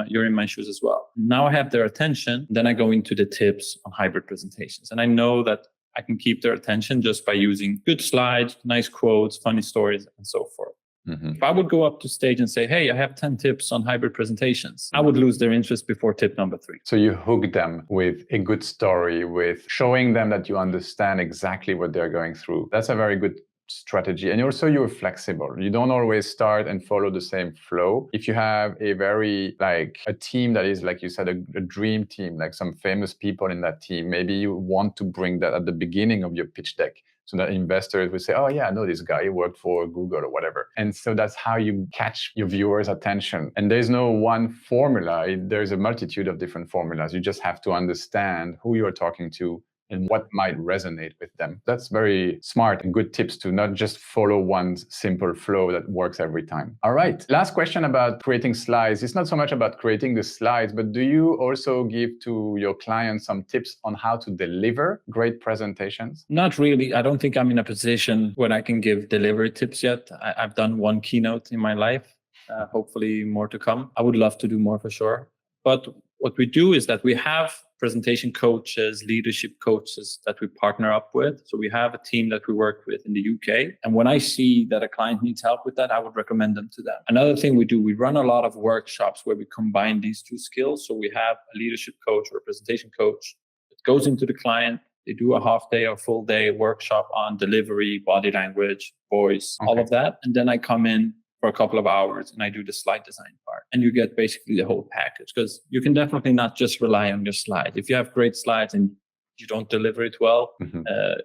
you're in my shoes as well. Now I have their attention. Then I go into the tips on hybrid presentations. And I know that I can keep their attention just by using good slides, nice quotes, funny stories, and so forth. If I would go up to stage and say, hey, I have 10 tips on hybrid presentations, I would lose their interest before tip number 3. So you hook them with a good story, with showing them that you understand exactly what they're going through. That's a very good strategy. And also you're flexible. You don't always start and follow the same flow. If you have a team that is, like you said, a dream team, like some famous people in that team, maybe you want to bring that at the beginning of your pitch deck so that investors will say, oh yeah, I know this guy, he worked for Google or whatever. And so that's how you catch your viewers' attention. And there's no one formula. There's a multitude of different formulas. You just have to understand who you're talking to and what might resonate with them. That's very smart and good tips to not just follow one simple flow that works every time. All right, last question about creating slides. It's not so much about creating the slides, but do you also give to your clients some tips on how to deliver great presentations? Not really. I don't think I'm in a position where I can give delivery tips yet. I've done one keynote in my life, hopefully more to come. I would love to do more for sure. But what we do is that we have presentation coaches, leadership coaches that we partner up with. So we have a team that we work with in the UK. And when I see that a client needs help with that, I would recommend them to them. Another thing we do, we run a lot of workshops where we combine these two skills. So we have a leadership coach or a presentation coach that goes into the client. They do a half day or full day workshop on delivery, body language, voice, all of that. And then I come in for a couple of hours and I do the slide design part. And you get basically the whole package because you can definitely not just rely on your slide. If you have great slides and you don't deliver it well,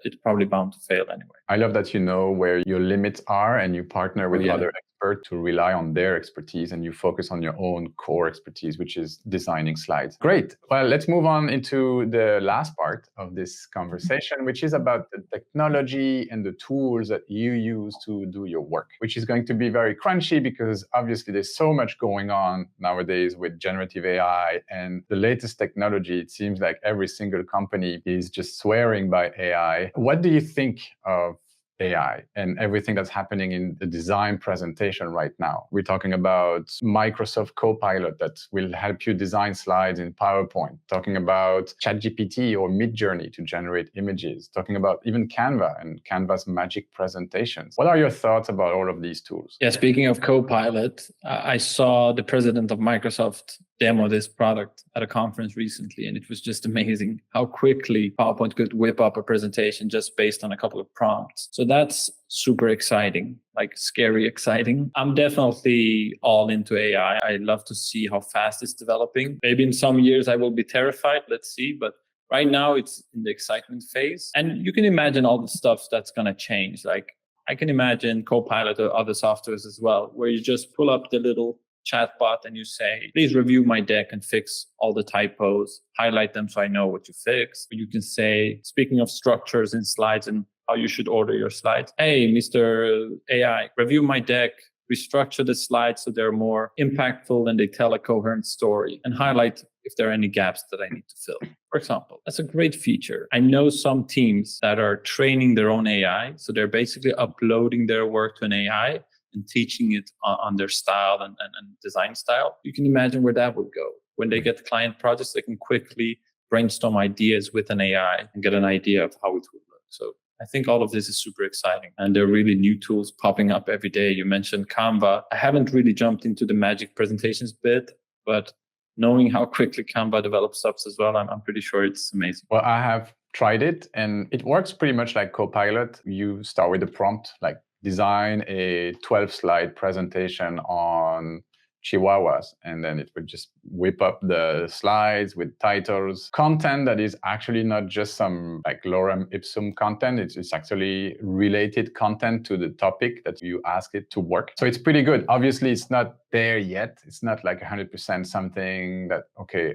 it's probably bound to fail anyway. I love that you know where your limits are and you partner with other experts to rely on their expertise and you focus on your own core expertise, which is designing slides. Great. Well, let's move on into the last part of this conversation, which is about the technology and the tools that you use to do your work, which is going to be very crunchy because obviously there's so much going on nowadays with generative AI and the latest technology. It seems like every single company is just swearing by AI. What do you think of AI and everything that's happening in the design presentation right now? We're talking about Microsoft Copilot that will help you design slides in PowerPoint, talking about ChatGPT or MidJourney to generate images, talking about even Canva and Canva's magic presentations. What are your thoughts about all of these tools? Yeah, speaking of Copilot, I saw the president of Microsoft demo this product at a conference recently, and it was just amazing how quickly PowerPoint could whip up a presentation just based on a couple of prompts. So that's super exciting, like scary exciting. I'm definitely all into AI. I love to see how fast it's developing. Maybe in some years I will be terrified, let's see, but right now it's in the excitement phase. And you can imagine all the stuff that's going to change. Like I can imagine Copilot or other softwares as well, where you just pull up the little chatbot and you say, please review my deck and fix all the typos, highlight them so I know what you fixed. You can say, speaking of structures in slides and how you should order your slides, hey, Mr. AI, review my deck, restructure the slides so they're more impactful and they tell a coherent story, and highlight if there are any gaps that I need to fill. For example, that's a great feature. I know some teams that are training their own AI. So they're basically uploading their work to an AI and teaching it on their style and design style. You can imagine where that would go. When they get client projects, they can quickly brainstorm ideas with an AI and get an idea of how it would look. So I think all of this is super exciting. And there are really new tools popping up every day. You mentioned Canva. I haven't really jumped into the magic presentations bit, but knowing how quickly Canva develops subs as well, I'm pretty sure it's amazing. Well, I have tried it and it works pretty much like Copilot. You start with the prompt, like design a 12-slide presentation on Chihuahuas, and then it would just whip up the slides with titles, content that is actually not just some like lorem ipsum content. It's actually related content to the topic that you ask it to work. So it's pretty good. Obviously, it's not there yet. It's not like 100% something that, okay,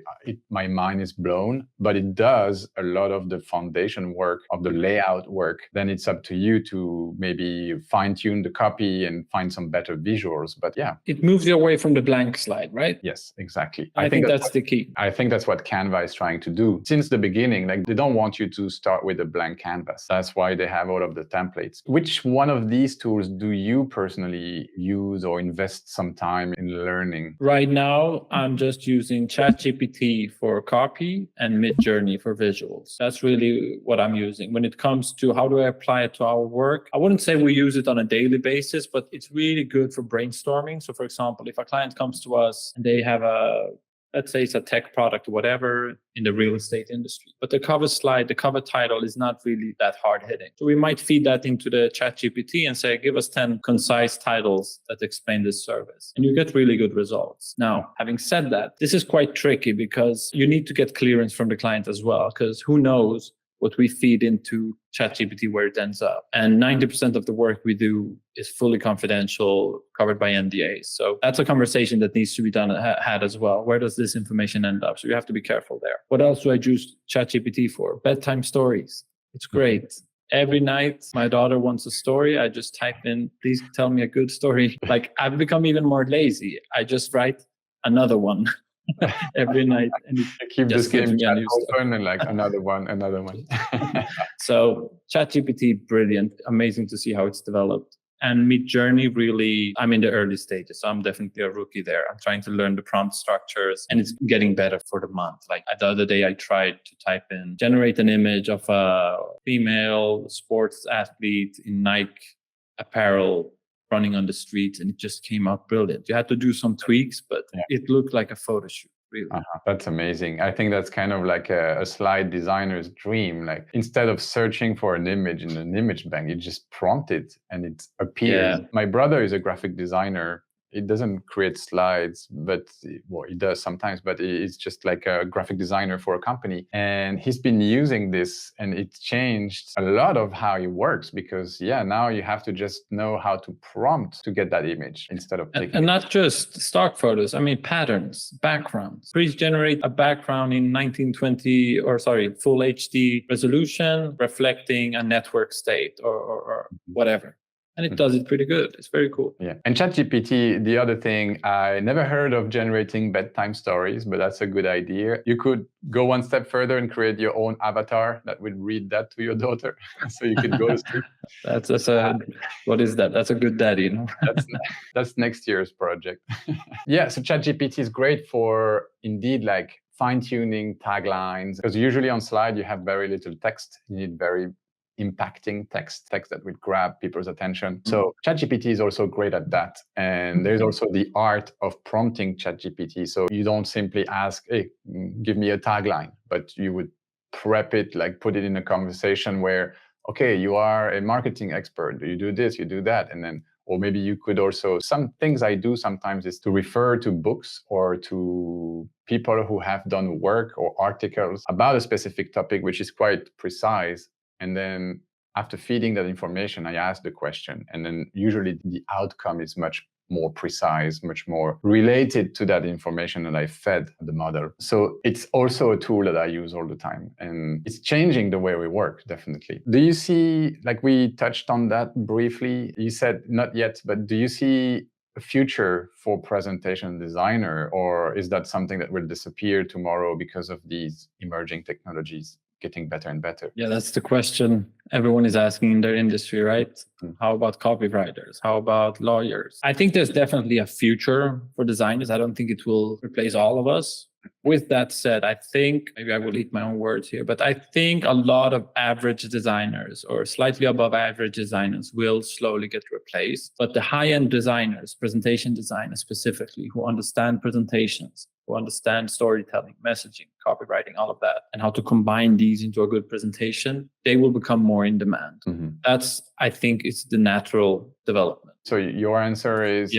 my mind is blown, but it does a lot of the foundation work of the layout work. Then it's up to you to maybe fine tune the copy and find some better visuals. But yeah. It moves you away from the blank slide, right? Yes, exactly. I think that's the key. I think that's what Canva is trying to do. Since the beginning, like they don't want you to start with a blank canvas. That's why they have all of the templates. Which one of these tools do you personally use or invest some time in learning? Right now, I'm just using ChatGPT for copy and MidJourney for visuals. That's really what I'm using. When it comes to how do I apply it to our work, I wouldn't say we use it on a daily basis, but it's really good for brainstorming. So for example, if a client comes to us and they have let's say it's a tech product or whatever in the real estate industry, but the cover slide, the cover title is not really that hard hitting. So we might feed that into the ChatGPT and say, give us 10 concise titles that explain this service. And you get really good results. Now, having said that, this is quite tricky because you need to get clearance from the client as well, because who knows what we feed into ChatGPT, where it ends up. And 90% of the work we do is fully confidential, covered by NDAs. So that's a conversation that needs to be had as well. Where does this information end up? So you have to be careful there. What else do I use ChatGPT for? Bedtime stories. It's great. Every night, my daughter wants a story. I just type in, please tell me a good story. Like I've become even more lazy. I just write another one. Every night, and it keep the same chat open and like another one. So ChatGPT, brilliant, amazing to see how it's developed. And MidJourney, really, I'm in the early stages, so I'm definitely a rookie there. I'm trying to learn the prompt structures, and it's getting better for the month. Like the other day, I tried to type in, generate an image of a female sports athlete in Nike apparel running on the streets, and it just came out brilliant. You had to do some tweaks, but it looked like a photo shoot. Really. That's amazing. I think that's kind of like a slide designer's dream. Like instead of searching for an image in an image bank, you just prompt it and it appears. My brother is a graphic designer. It doesn't create slides, but well, he does sometimes, but it's just like a graphic designer for a company. And he's been using this and it changed a lot of how he works because now you have to just know how to prompt to get that image instead of taking and not just stock photos. I mean, patterns, backgrounds. Please generate a background in full HD resolution reflecting a network state or whatever. And it does it pretty good. It's very cool. Yeah. And ChatGPT, the other thing, I never heard of generating bedtime stories, but that's a good idea. You could go one step further and create your own avatar that would read that to your daughter. So you could go to sleep. What is that? That's a good daddy, no? That's next year's project. So ChatGPT is great for indeed like fine-tuning taglines, because usually on slide you have very little text. You need very impacting text that would grab people's attention. So ChatGPT is also great at that. And there's also the art of prompting ChatGPT. So you don't simply ask, hey, give me a tagline, but you would prep it, like put it in a conversation where, okay, you are a marketing expert. You do this, you do that. And then, or maybe you could also, some things I do sometimes is to refer to books or to people who have done work or articles about a specific topic, which is quite precise. And then after feeding that information, I ask the question. And then usually the outcome is much more precise, much more related to that information that I fed the model. So it's also a tool that I use all the time, and it's changing the way we work, definitely. Do you see, like we touched on that briefly, you said not yet, but do you see a future for presentation designer, or is that something that will disappear tomorrow because of these emerging technologies getting better and better? Yeah, that's the question everyone is asking in their industry, right? How about copywriters? How about lawyers? I think there's definitely a future for designers. I don't think it will replace all of us. With that said, I think, maybe I will eat my own words here, but I think a lot of average designers or slightly above average designers will slowly get replaced. But the high-end designers, presentation designers specifically, who understand presentations, who understand storytelling, messaging, copywriting, all of that, and how to combine these into a good presentation, they will become more in demand. That's, I think, is the natural development. So your answer is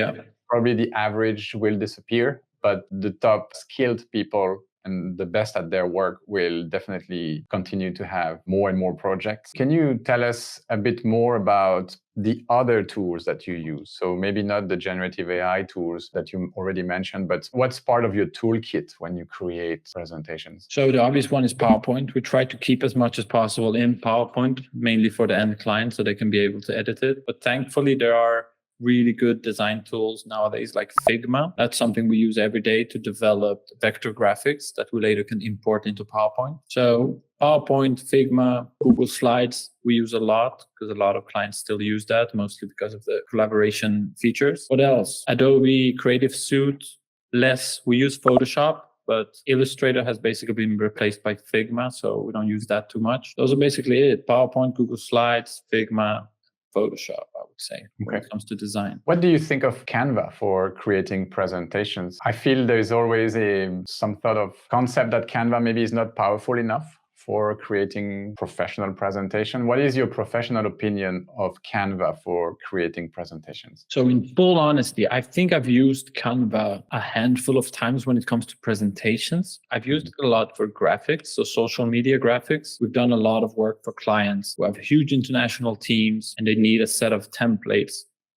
probably the average will disappear, but the top skilled people and the best at their work will definitely continue to have more and more projects. Can you tell us a bit more about the other tools that you use? So maybe not the generative AI tools that you already mentioned, but what's part of your toolkit when you create presentations? So the obvious one is PowerPoint. We try to keep as much as possible in PowerPoint, mainly for the end client, so they can be able to edit it. But thankfully, there are really good design tools nowadays like Figma. That's something we use every day to develop vector graphics that we later can import into PowerPoint. So PowerPoint, Figma, Google Slides, we use a lot because a lot of clients still use that, mostly because of the collaboration features. What else? Adobe Creative Suite, less. We use Photoshop, but Illustrator has basically been replaced by Figma, so we don't use that too much. Those are basically it. PowerPoint, Google Slides, Figma, Photoshop, I would say, when it comes to design. What do you think of Canva for creating presentations? I feel there is always some sort of concept that Canva maybe is not powerful enough for creating professional presentation. What is your professional opinion of Canva for creating presentations? So in full honesty, I think I've used Canva a handful of times when it comes to presentations. I've used it a lot for graphics, so social media graphics. We've done a lot of work for clients who have huge international teams and they need a set of templates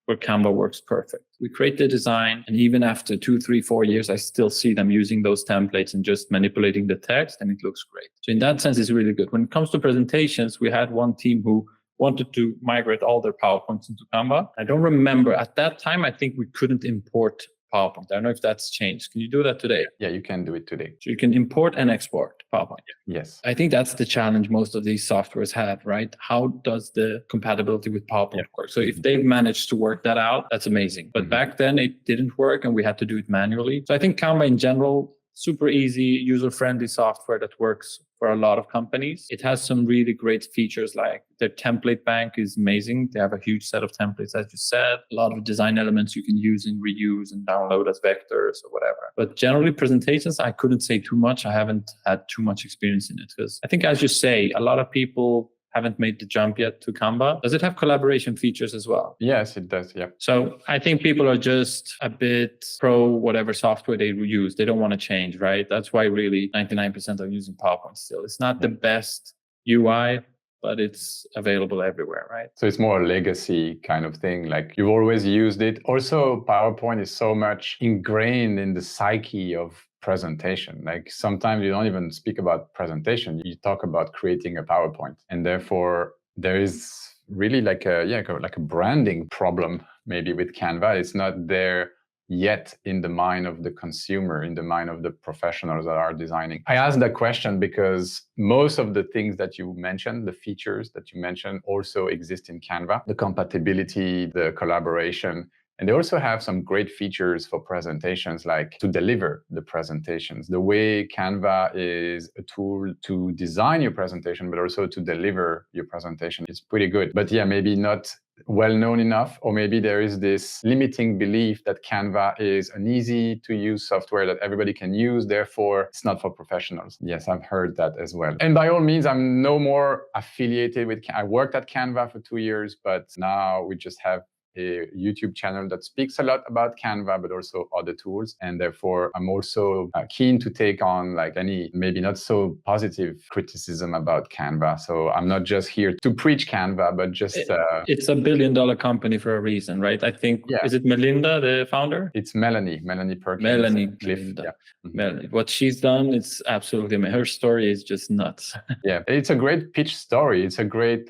where Canva works perfect. We create the design, and even after 2, 3, 4 years, I still see them using those templates and just manipulating the text, and it looks great. So in that sense, it's really good. When it comes to presentations, we had one team who wanted to migrate all their PowerPoints into Canva. I don't remember. At that time, I think we couldn't import PowerPoint. I don't know if that's changed. Can you do that today? Yeah, you can do it today. So you can import and export PowerPoint. Yes. I think that's the challenge most of these softwares have, right? How does the compatibility with PowerPoint work? So if they've managed to work that out, that's amazing. But back then it didn't work and we had to do it manually. So I think Canva in general, super easy, user-friendly software that works for a lot of companies. It has some really great features, like their template bank is amazing. They have a huge set of templates, as you said. A lot of design elements you can use and reuse and download as vectors or whatever. But generally, presentations, I couldn't say too much. I haven't had too much experience in it because I think, as you say, a lot of people haven't made the jump yet to Canva. Does it have collaboration features as well? Yes, it does. Yeah. So I think people are just a bit pro whatever software they use. They don't want to change, right? That's why really 99% are using PowerPoint still. It's not the best UI, but it's available everywhere, right? So it's more a legacy kind of thing. Like you've always used it. Also, PowerPoint is so much ingrained in the psyche of presentation. Like sometimes you don't even speak about presentation. You talk about creating a PowerPoint. And therefore there is really like a branding problem maybe with Canva. It's not there yet in the mind of the consumer, in the mind of the professionals that are designing. I asked that question because most of the things that you mentioned, the features that you mentioned, also exist in Canva. The compatibility, the collaboration. And they also have some great features for presentations, like to deliver the presentations. The way Canva is a tool to design your presentation, but also to deliver your presentation is pretty good. But yeah, maybe not well known enough, or maybe there is this limiting belief that Canva is an easy to use software that everybody can use, therefore it's not for professionals. Yes, I've heard that as well. And by all means, I'm no more affiliated with I worked at Canva for 2 years, but now we just have a YouTube channel that speaks a lot about Canva, but also other tools. And therefore, I'm also keen to take on like any maybe not so positive criticism about Canva. So I'm not just here to preach Canva, but just... It's a $1 billion company for a reason, right? I think, is it Melinda, the founder? It's Melanie Perkins. Melinda. Mm-hmm. Melanie. What she's done, it's absolutely amazing. Her story is just nuts. Yeah, it's a great pitch story. It's a great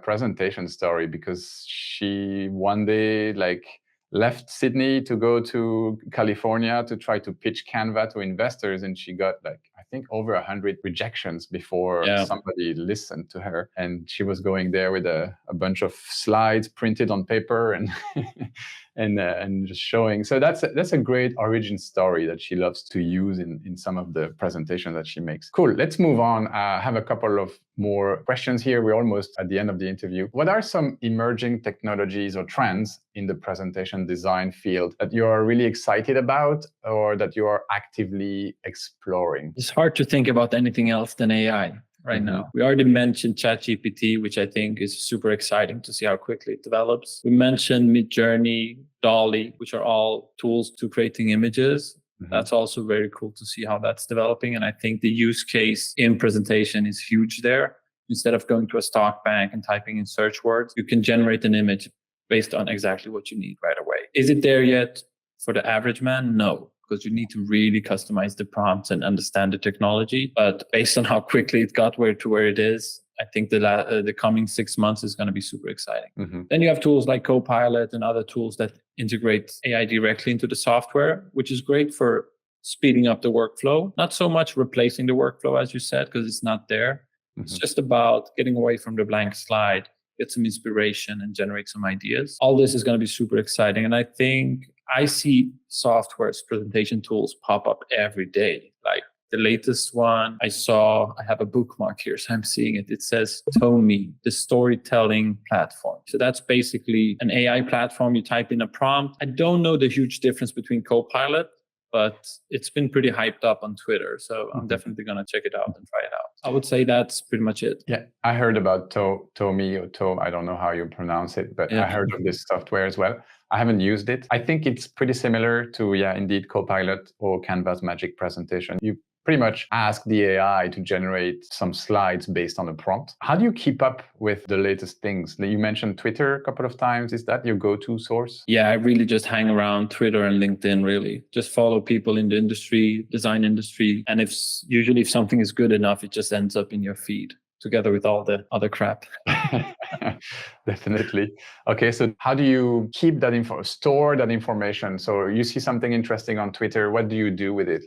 presentation story, because she one day left Sydney to go to California to try to pitch Canva to investors, and she got I think over 100 rejections before somebody listened to her. And she was going there with a bunch of slides printed on paper and and just showing. So that's a great origin story that she loves to use in some of the presentations that she makes. Cool. Let's move on. I have a couple of more questions here. We're almost at the end of the interview. What are some emerging technologies or trends in the presentation design field that you are really excited about, or that you are actively exploring? It's hard to think about anything else than AI right now. We already mentioned ChatGPT, which I think is super exciting to see how quickly it develops. We mentioned MidJourney, Dolly, which are all tools to creating images. That's also very cool to see how that's developing. And I think the use case in presentation is huge there. Instead of going to a stock bank and typing in search words, you can generate an image based on exactly what you need right away. Is it there yet for the average man? No, because you need to really customize the prompts and understand the technology. But based on how quickly it got where it is, I think the coming 6 months is going to be super exciting. Then you have tools like Copilot and other tools that integrate AI directly into the software, which is great for speeding up the workflow. Not so much replacing the workflow, as you said, because it's not there. It's just about getting away from the blank slide, get some inspiration and generate some ideas. All this is going to be super exciting. And I think I see software's presentation tools pop up every day. Like the latest one I saw, I have a bookmark here, so I'm seeing it. It says Tomi, the storytelling platform. So that's basically an AI platform. You type in a prompt. I don't know the huge difference between Copilot, but it's been pretty hyped up on Twitter. So I'm definitely going to check it out and try it out. I would say that's pretty much it. Yeah, I heard about Tomi or Tom. I don't know how you pronounce it, but I heard of this software as well. I haven't used it. I think it's pretty similar to, indeed, Copilot or Canva's Magic Presentation. You pretty much ask the AI to generate some slides based on a prompt. How do you keep up with the latest things? You mentioned Twitter a couple of times. Is that your go-to source? Yeah, I really just hang around Twitter and LinkedIn, really. Just follow people in the industry, design industry. And if something is good enough, it just ends up in your feed together with all the other crap. Definitely. Okay, so how do you keep that store that information? So you see something interesting on Twitter, what do you do with it?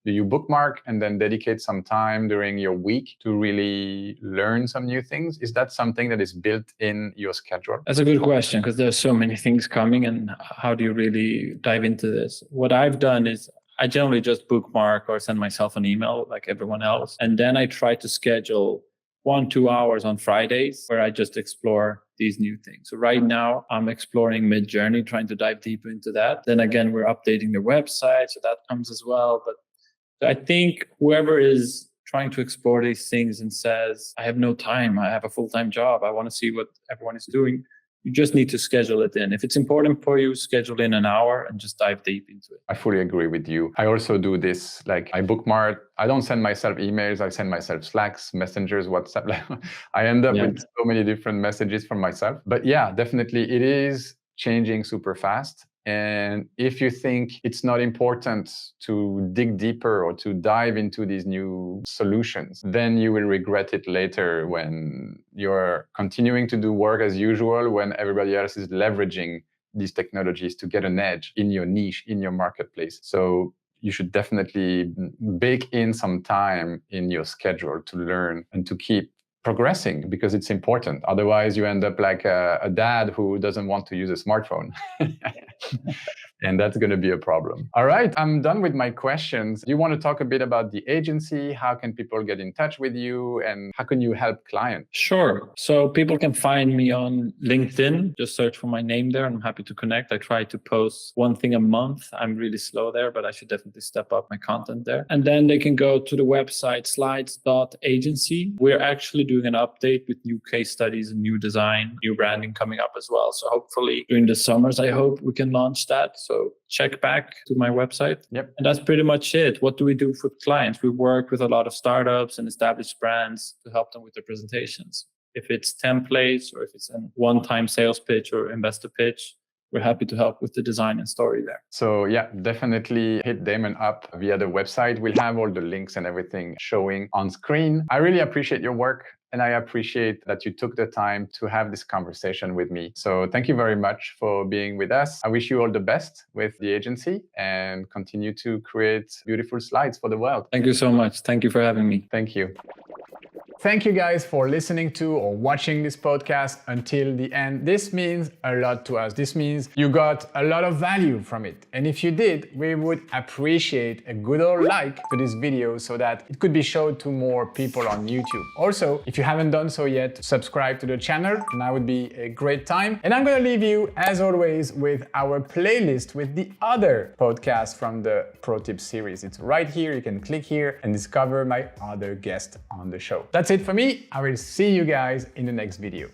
Do you bookmark and then dedicate some time during your week to really learn some new things? Is that something that is built in your schedule? That's a good question, because there's so many things coming, and how do you really dive into this? What I've done is I generally just bookmark or send myself an email like everyone else. And then I try to schedule 1-2 hours on Fridays where I just explore these new things. So right now I'm exploring MidJourney, trying to dive deeper into that. Then again, we're updating the website, so that comes as well. But I think whoever is trying to explore these things and says, I have no time, I have a full-time job, I want to see what everyone is doing, you just need to schedule it in. If it's important for you, schedule in an hour and just dive deep into it. I fully agree with you. I also do this, I bookmark. I don't send myself emails. I send myself Slacks, Messengers, WhatsApp. I end up with so many different messages from myself. But yeah, definitely it is changing super fast. And if you think it's not important to dig deeper or to dive into these new solutions, then you will regret it later when you're continuing to do work as usual, when everybody else is leveraging these technologies to get an edge in your niche, in your marketplace. So you should definitely bake in some time in your schedule to learn and to keep progressing, because it's important. Otherwise, you end up like a dad who doesn't want to use a smartphone. And that's going to be a problem. All right, I'm done with my questions. Do you want to talk a bit about the agency? How can people get in touch with you? And how can you help clients? Sure. So people can find me on LinkedIn. Just search for my name there. I'm happy to connect. I try to post one thing a month. I'm really slow there, but I should definitely step up my content there. And then they can go to the website slides.agency. We're actually doing an update with new case studies and new design, new branding coming up as well. So hopefully during the summers, I hope we can launch that. So check back to my website. Yep. And that's pretty much it. What do we do for clients? We work with a lot of startups and established brands to help them with their presentations. If it's templates or if it's a one-time sales pitch or investor pitch, we're happy to help with the design and story there. So yeah, definitely hit Damon up via the website. We'll have all the links and everything showing on screen. I really appreciate your work. And I appreciate that you took the time to have this conversation with me. So thank you very much for being with us. I wish you all the best with the agency and continue to create beautiful slides for the world. Thank you so much. Thank you for having me. Thank you. Thank you guys for listening to or watching this podcast until the end. This means a lot to us. This means you got a lot of value from it. And if you did, we would appreciate a good old like to this video so that it could be shown to more people on YouTube. Also, if you haven't done so yet, subscribe to the channel and that would be a great time. And I'm going to leave you, as always, with our playlist with the other podcasts from the Pro Tips series. It's right here. You can click here and discover my other guests on the show. That's it for me. I will see you guys in the next video.